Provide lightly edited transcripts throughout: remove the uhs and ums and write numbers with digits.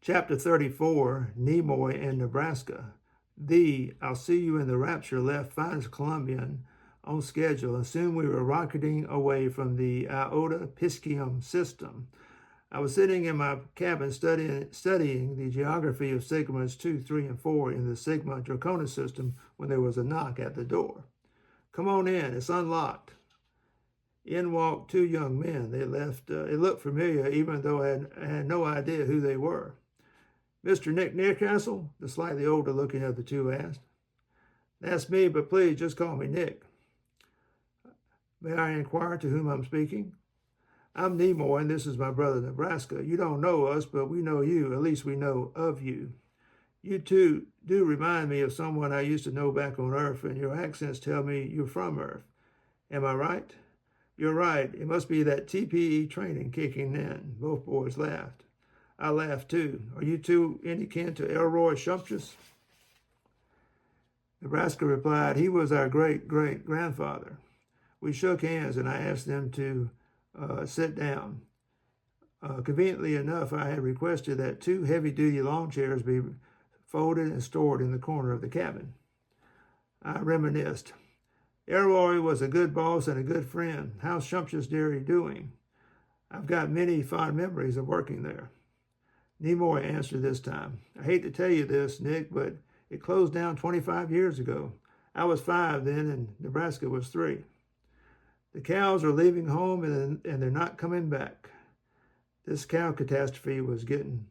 Chapter 34, Nimoy in Nebraska. I'll see you in the rapture left finest Columbian on schedule, and soon we were rocketing away from the Iota Piscium system. I was sitting in my cabin studying the geography of sigmas 2, 3, and 4 in the Sigma Draconis system when there was a knock at the door. Come on in, it's unlocked. In walked two young men. They left. It looked familiar, even though I had no idea who they were. Mr. Nick Newcastle, the slightly older looking of the two asked. That's me, but please just call me Nick. May I inquire to whom I'm speaking? I'm Nimoy, and this is my brother Nebraska. You don't know us, but we know you. At least we know of you. You two do remind me of someone I used to know back on Earth, and your accents tell me you're from Earth. Am I right? You're right. It must be that TPE training kicking in. Both boys laughed. I laughed too. Are you two any kin to Elroy Shumptious? Nebraska replied, he was our great-great-grandfather. We shook hands, and I asked them to sit down. Conveniently enough, I had requested that two heavy-duty lawn chairs be folded and stored in the corner of the cabin. I reminisced. Elroy was a good boss and a good friend. How's Shumptious Dairy doing? I've got many fond memories of working there. Nimoy answered this time. I hate to tell you this, Nick, but it closed down 25 years ago. I was 5 then, and Nebraska was 3. The cows are leaving home, and they're not coming back. This cow catastrophe was getting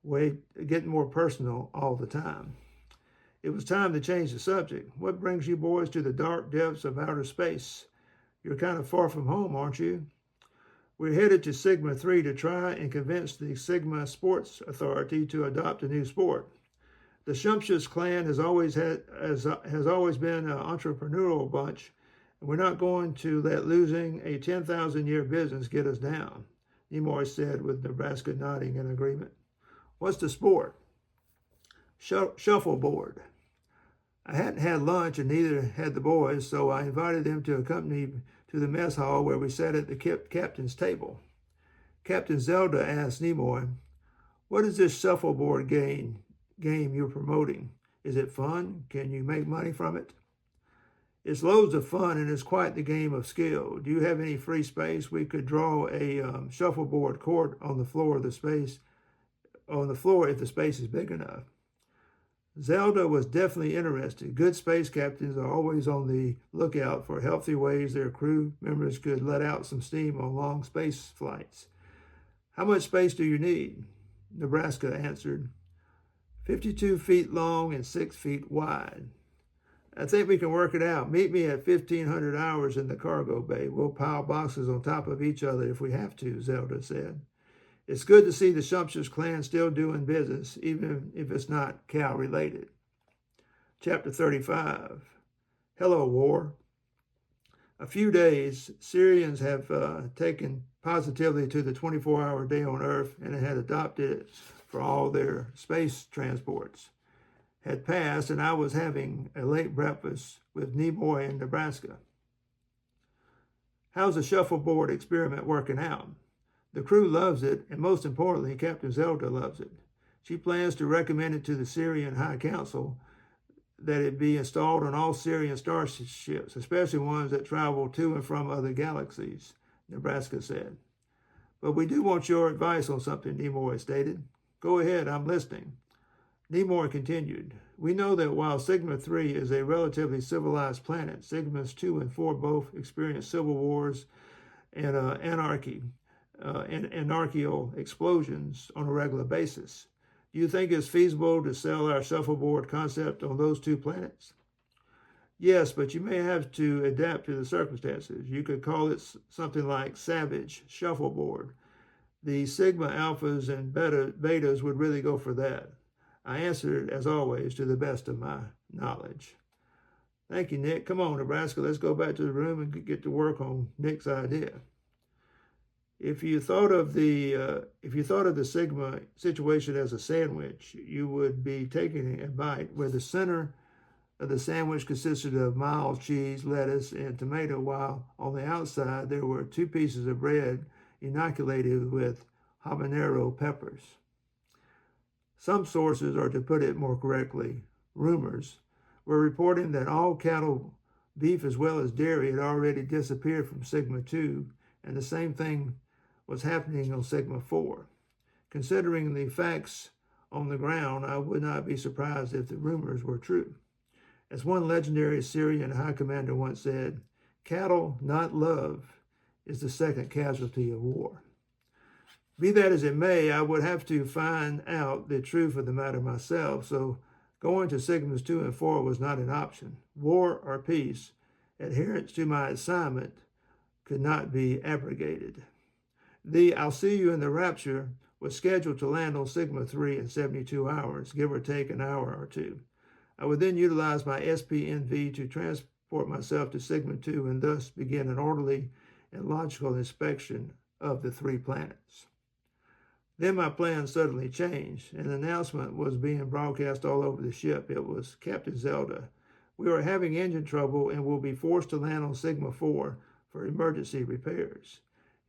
more personal all the time. It was time to change the subject. What brings you boys to the dark depths of outer space? You're kind of far from home, aren't you? We're headed to Sigma 3 to try and convince the Sigma Sports Authority to adopt a new sport. The Shumptious clan has always been an entrepreneurial bunch, and we're not going to let losing a 10,000-year business get us down, Nimoy said, with Nebraska nodding in agreement. What's the sport? Shuffleboard. I hadn't had lunch, and neither had the boys, so I invited them to accompany me to the mess hall where we sat at the captain's table. Captain Zelda asked Nimoy, what is this shuffleboard game you're promoting? Is it fun? Can you make money from it? It's loads of fun, and it's quite the game of skill. Do you have any free space? We could draw a shuffleboard court on the floor if the space is big enough. Zelda was definitely interested. Good space captains are always on the lookout for healthy ways their crew members could let out some steam on long space flights. How much space do you need? Nebraska answered, 52 feet long and 6 feet wide. I think we can work it out. Meet me at 1,500 hours in the cargo bay. We'll pile boxes on top of each other if we have to, Zelda said. It's good to see the Shumptious clan still doing business, even if it's not cow-related. Chapter 35. Hello, War. A few days, Syrians have taken positively to the 24-hour day on Earth and had adopted it for all their space transports. Had passed, and I was having a late breakfast with Nimoy in Nebraska. How's the shuffleboard experiment working out? The crew loves it, and most importantly, Captain Zelda loves it. She plans to recommend it to the Syrian High Council that it be installed on all Syrian starships, especially ones that travel to and from other galaxies, Nebraska said. But we do want your advice on something, Nimoy stated. Go ahead, I'm listening. Nimoy continued. We know that while Sigma 3 is a relatively civilized planet, Sigmas 2 and 4 both experience civil wars and anarchical explosions on a regular basis. Do you think it's feasible to sell our shuffleboard concept on those two planets? Yes, but you may have to adapt to the circumstances. You could call it something like Savage Shuffleboard. The Sigma Alphas and Betas would really go for that. I answered, as always, to the best of my knowledge. Thank you, Nick. Come on, Nebraska, let's go back to the room and get to work on Nick's idea. If you thought of the Sigma situation as a sandwich, you would be taking a bite where the center of the sandwich consisted of mild cheese, lettuce, and tomato, while on the outside there were 2 pieces of bread inoculated with habanero peppers. Some sources, or to put it more correctly, rumors, were reporting that all cattle, beef as well as dairy, had already disappeared from Sigma 2, and the same thing was happening on Sigma 4. Considering the facts on the ground, I would not be surprised if the rumors were true. As one legendary Syrian high commander once said, cattle, not love, is the second casualty of war. Be that as it may, I would have to find out the truth of the matter myself, so going to Sigmas 2 and 4 was not an option. War or peace, adherence to my assignment could not be abrogated. The I'll see you in the rapture was scheduled to land on Sigma 3 in 72 hours, give or take an hour or two. I would then utilize my SPNV to transport myself to Sigma 2 and thus begin an orderly and logical inspection of the 3 planets. Then my plan suddenly changed. An announcement was being broadcast all over the ship. It was, Captain Zelda, we are having engine trouble and will be forced to land on Sigma 4 for emergency repairs.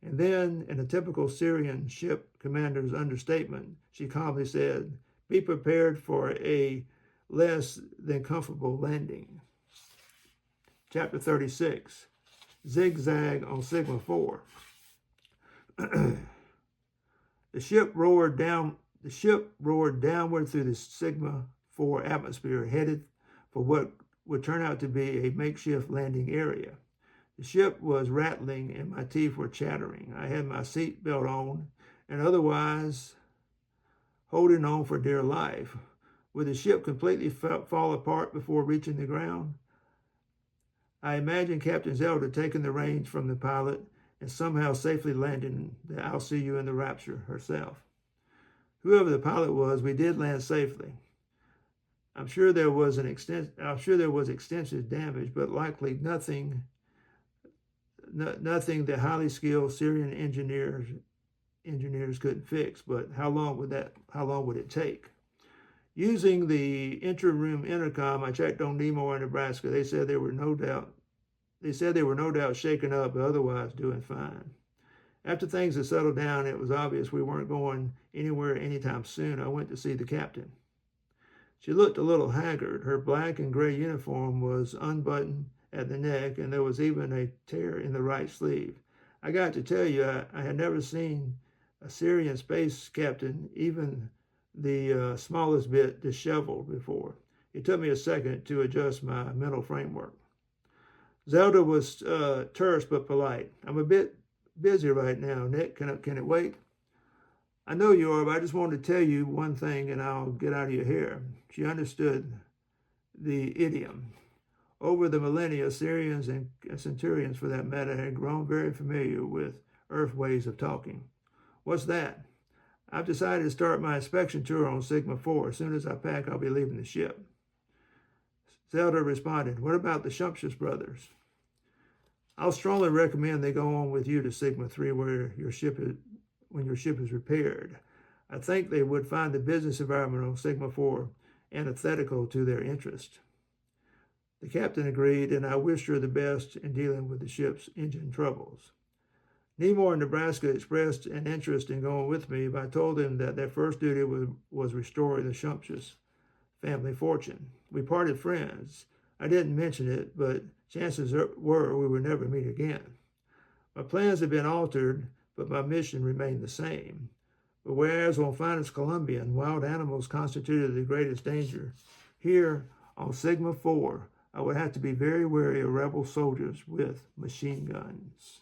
And then, in a typical Syrian ship commander's understatement, she calmly said, be prepared for a less than comfortable landing. Chapter 36, Zigzag on Sigma 4. The ship roared downward through the Sigma 4 atmosphere, headed for what would turn out to be a makeshift landing area. The ship was rattling and my teeth were chattering. I had my seat belt on and otherwise holding on for dear life. Would the ship completely fall apart before reaching the ground? I imagined Captain Zelda taking the reins from the pilot and somehow safely landing the I'll see you in the rapture herself. Whoever the pilot was, we did land safely. I'm sure there was extensive damage, but likely nothing the highly skilled Syrian engineers couldn't fix. But how long would it take? Using the inter-room intercom, I checked on Nemor in Nebraska. They said they were no doubt shaken up, but otherwise doing fine. After things had settled down, it was obvious we weren't going anywhere anytime soon. I went to see the captain. She looked a little haggard. Her black and gray uniform was unbuttoned at the neck, and there was even a tear in the right sleeve. I got to tell you, I had never seen a Syrian space captain, even the smallest bit disheveled before. It took me a second to adjust my mental framework. Zelda was terse but polite. I'm a bit busy right now, Nick. Can it wait? I know you are, but I just wanted to tell you one thing and I'll get out of your hair. She understood the idiom. Over the millennia, Syrians and Centaurians, for that matter, had grown very familiar with Earth ways of talking. What's that? I've decided to start my inspection tour on Sigma 4. As soon as I pack, I'll be leaving the ship. Zelda responded, what about the Shumptious brothers? I'll strongly recommend they go on with you to Sigma 3 when your ship is repaired. I think they would find the business environment on Sigma 4 antithetical to their interest. The captain agreed, and I wished her the best in dealing with the ship's engine troubles. Nemor in Nebraska expressed an interest in going with me, but I told him that their first duty was restoring the Shumptious family fortune. We parted friends. I didn't mention it, but chances were we would never meet again. My plans had been altered, but my mission remained the same. But whereas on Finest Columbian, wild animals constituted the greatest danger, here on Sigma 4, I would have to be very wary of rebel soldiers with machine guns.